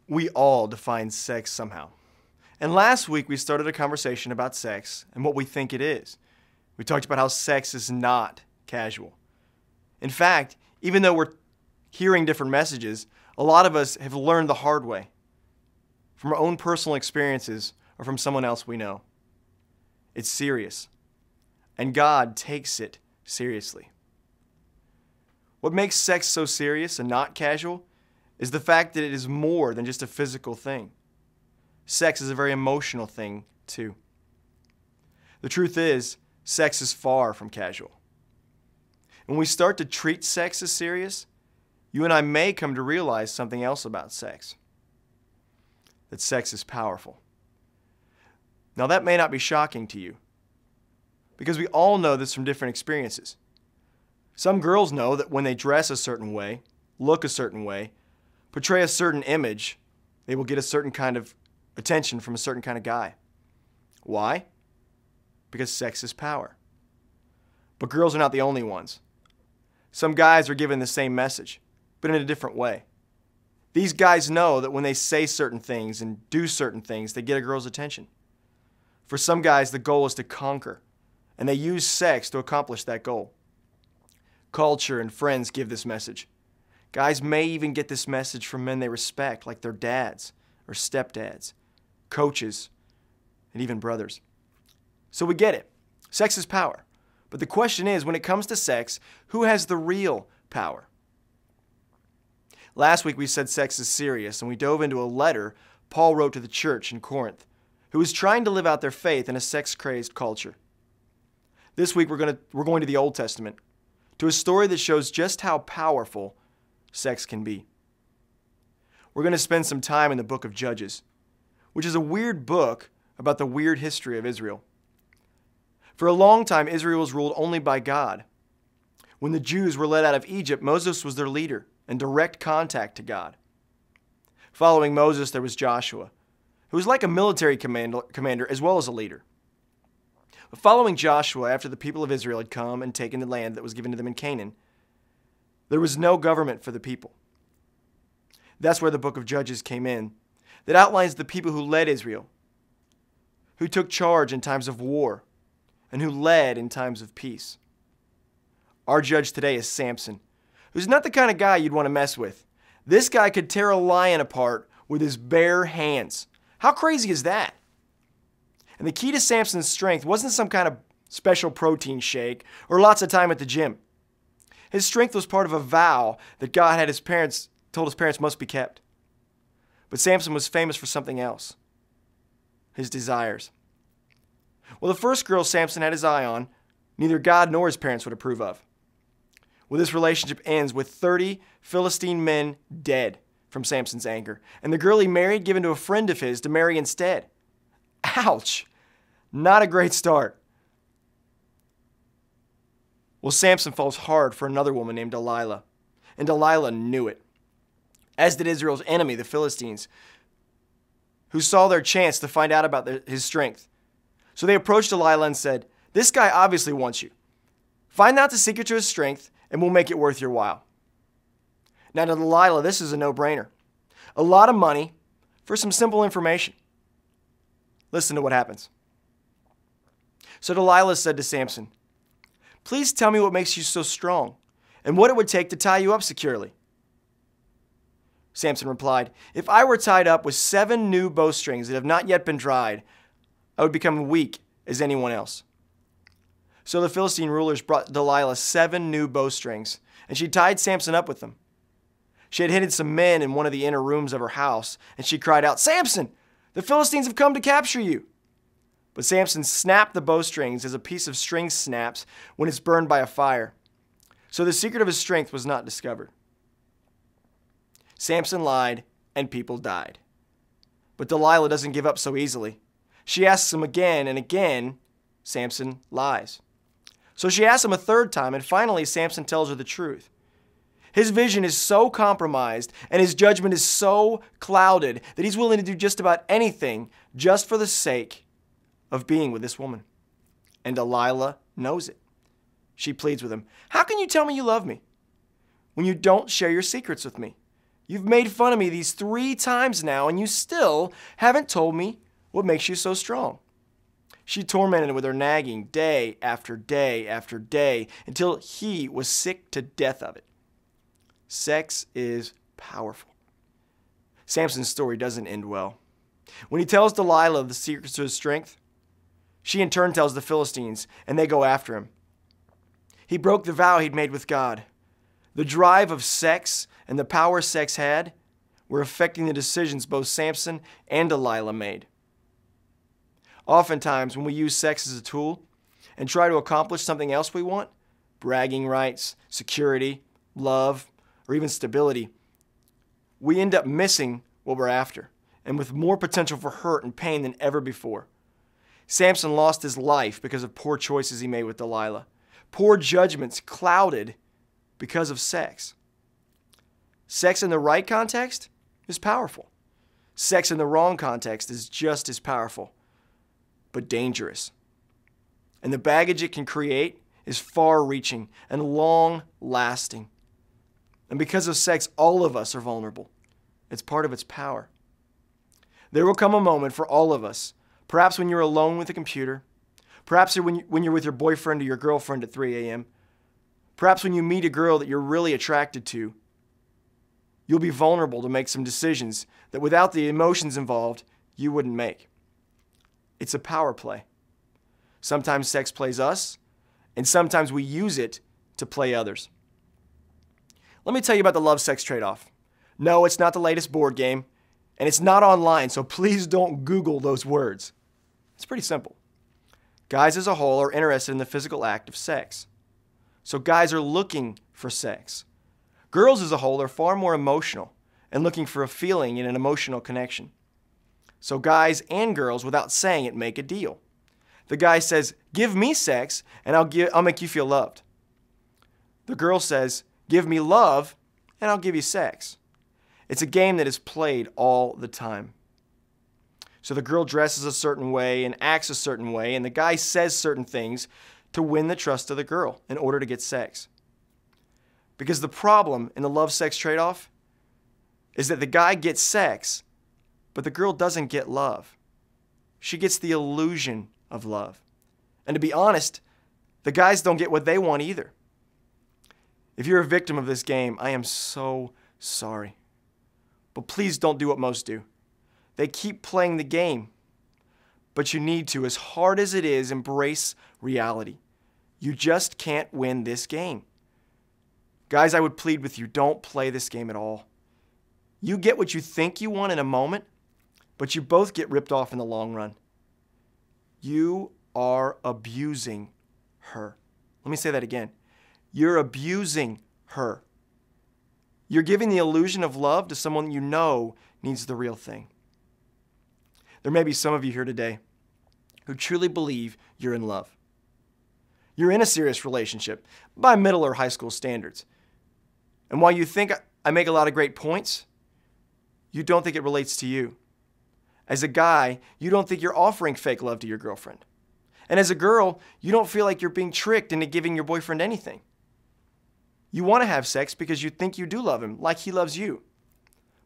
We all define sex somehow. And last week we started a conversation about sex and what we think it is. We talked about how sex is not casual. In fact, even though we're hearing different messages, a lot of us have learned the hard way from our own personal experiences or from someone else we know. It's serious, and God takes it seriously. What makes sex so serious and not casual is the fact that it is more than just a physical thing. Sex is a very emotional thing, too. The truth is, sex is far from casual. When we start to treat sex as serious, you and I may come to realize something else about sex. That sex is powerful. Now that may not be shocking to you, because we all know this from different experiences. Some girls know that when they dress a certain way, look a certain way, portray a certain image, they will get a certain kind of attention from a certain kind of guy. Why? Because sex is power. But girls are not the only ones. Some guys are given the same message, but in a different way. These guys know that when they say certain things and do certain things, they get a girl's attention. For some guys, the goal is to conquer, and they use sex to accomplish that goal. Culture and friends give this message. Guys may even get this message from men they respect, like their dads or stepdads, coaches, and even brothers. So we get it. Sex is power. But the question is, when it comes to sex, who has the real power? Last week we said sex is serious, and we dove into a letter Paul wrote to the church in Corinth, who was trying to live out their faith in a sex-crazed culture. This week we're going to the Old Testament, to a story that shows just how powerful sex can be. We're going to spend some time in the book of Judges, which is a weird book about the weird history of Israel. For a long time, Israel was ruled only by God. When the Jews were led out of Egypt, Moses was their leader and direct contact to God. Following Moses, there was Joshua, who was like a military commander as well as a leader. But following Joshua, after the people of Israel had come and taken the land that was given to them in Canaan, there was no government for the people. That's where the book of Judges came in, that outlines the people who led Israel, who took charge in times of war, and who led in times of peace. Our judge today is Samson, who's not the kind of guy you'd want to mess with. This guy could tear a lion apart with his bare hands. How crazy is that? And the key to Samson's strength wasn't some kind of special protein shake or lots of time at the gym. His strength was part of a vow that God had told his parents must be kept. But Samson was famous for something else, his desires. Well, the first girl Samson had his eye on, neither God nor his parents would approve of. Well, this relationship ends with 30 Philistine men dead from Samson's anger, and the girl he married given to a friend of his to marry instead. Ouch! Not a great start. Well, Samson falls hard for another woman named Delilah, and Delilah knew it, as did Israel's enemy, the Philistines, who saw their chance to find out about his strength. So they approached Delilah and said, "This guy obviously wants you. Find out the secret to his strength, and we'll make it worth your while." Now to Delilah, this is a no-brainer. A lot of money for some simple information. Listen to what happens. So Delilah said to Samson, "Please tell me what makes you so strong, and what it would take to tie you up securely." Samson replied, "If I were tied up with 7 new bowstrings that have not yet been dried, I would become weak as anyone else." So the Philistine rulers brought Delilah 7 new bowstrings, and she tied Samson up with them. She had hidden some men in one of the inner rooms of her house, and she cried out, "Samson, the Philistines have come to capture you." But Samson snapped the bowstrings as a piece of string snaps when it's burned by a fire. So the secret of his strength was not discovered. Samson lied, and people died. But Delilah doesn't give up so easily. She asks him again and again. Samson lies. So she asks him a third time, and finally Samson tells her the truth. His vision is so compromised and his judgment is so clouded that he's willing to do just about anything just for the sake of being with this woman. And Delilah knows it. She pleads with him, "How can you tell me you love me when you don't share your secrets with me? You've made fun of me these 3 times now, and you still haven't told me what makes you so strong. She tormented him with her nagging day after day after day until he was sick to death of it. Sex is powerful. Samson's story doesn't end well. When he tells Delilah the secrets to his strength, she in turn tells the Philistines, and they go after him. He broke the vow he'd made with God. The drive of sex and the power sex had were affecting the decisions both Samson and Delilah made. Oftentimes, when we use sex as a tool and try to accomplish something else we want, bragging rights, security, love, or even stability, we end up missing what we're after, and with more potential for hurt and pain than ever before. Samson lost his life because of poor choices he made with Delilah. Poor judgments clouded because of sex. Sex in the right context is powerful. Sex in the wrong context is just as powerful, but dangerous. And the baggage it can create is far-reaching and long-lasting. And because of sex, all of us are vulnerable. It's part of its power. There will come a moment for all of us, perhaps when you're alone with a computer, perhaps when you're with your boyfriend or your girlfriend at 3 a.m., perhaps when you meet a girl that you're really attracted to, you'll be vulnerable to make some decisions that without the emotions involved, you wouldn't make. It's a power play. Sometimes sex plays us, and sometimes we use it to play others. Let me tell you about the love-sex trade-off. No, it's not the latest board game, and it's not online, so please don't Google those words. It's pretty simple. Guys as a whole are interested in the physical act of sex. So guys are looking for sex. Girls as a whole are far more emotional and looking for a feeling and an emotional connection. So guys and girls, without saying it, make a deal. The guy says, "Give me sex and I'll make you feel loved." The girl says, "Give me love and I'll give you sex." It's a game that is played all the time. So the girl dresses a certain way and acts a certain way, and the guy says certain things to win the trust of the girl in order to get sex. Because the problem in the love-sex trade-off is that the guy gets sex, but the girl doesn't get love. She gets the illusion of love. And to be honest, the guys don't get what they want either. If you're a victim of this game, I am so sorry. But please don't do what most do. They keep playing the game. But you need to, as hard as it is, embrace reality. You just can't win this game. Guys, I would plead with you, don't play this game at all. You get what you think you want in a moment, but you both get ripped off in the long run. You are abusing her. Let me say that again. You're abusing her. You're giving the illusion of love to someone you know needs the real thing. There may be some of you here today who truly believe you're in love. You're in a serious relationship by middle or high school standards. And while you think I make a lot of great points, you don't think it relates to you. As a guy, you don't think you're offering fake love to your girlfriend. And as a girl, you don't feel like you're being tricked into giving your boyfriend anything. You want to have sex because you think you do love him, like he loves you.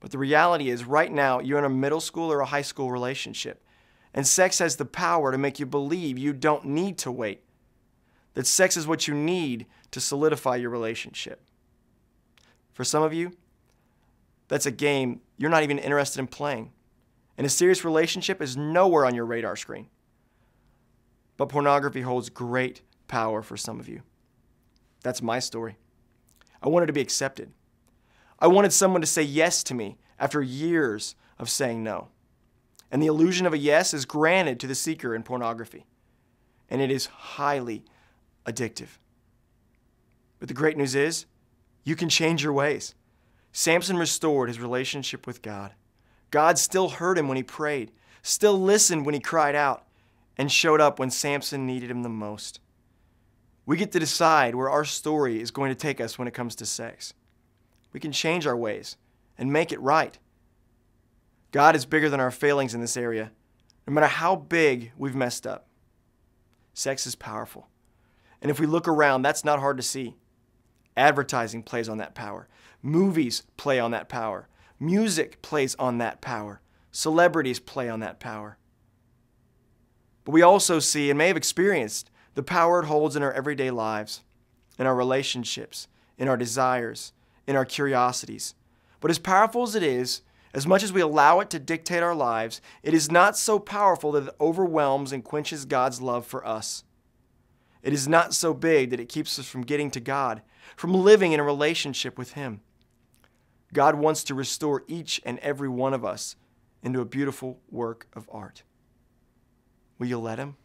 But the reality is, right now, you're in a middle school or a high school relationship. And sex has the power to make you believe you don't need to wait. That sex is what you need to solidify your relationship. For some of you, that's a game you're not even interested in playing. And a serious relationship is nowhere on your radar screen. But pornography holds great power for some of you. That's my story. I wanted to be accepted. I wanted someone to say yes to me after years of saying no. And the illusion of a yes is granted to the seeker in pornography. And it is highly addictive. But the great news is, you can change your ways. Samson restored his relationship with God. God still heard him when he prayed, still listened when he cried out, and showed up when Samson needed him the most. We get to decide where our story is going to take us when it comes to sex. We can change our ways and make it right. God is bigger than our failings in this area, no matter how big we've messed up. Sex is powerful. And if we look around, that's not hard to see. Advertising plays on that power. Movies play on that power. Music plays on that power. Celebrities play on that power. But we also see and may have experienced the power it holds in our everyday lives, in our relationships, in our desires, in our curiosities. But as powerful as it is, as much as we allow it to dictate our lives, it is not so powerful that it overwhelms and quenches God's love for us. It is not so big that it keeps us from getting to God, from living in a relationship with Him. God wants to restore each and every one of us into a beautiful work of art. Will you let Him?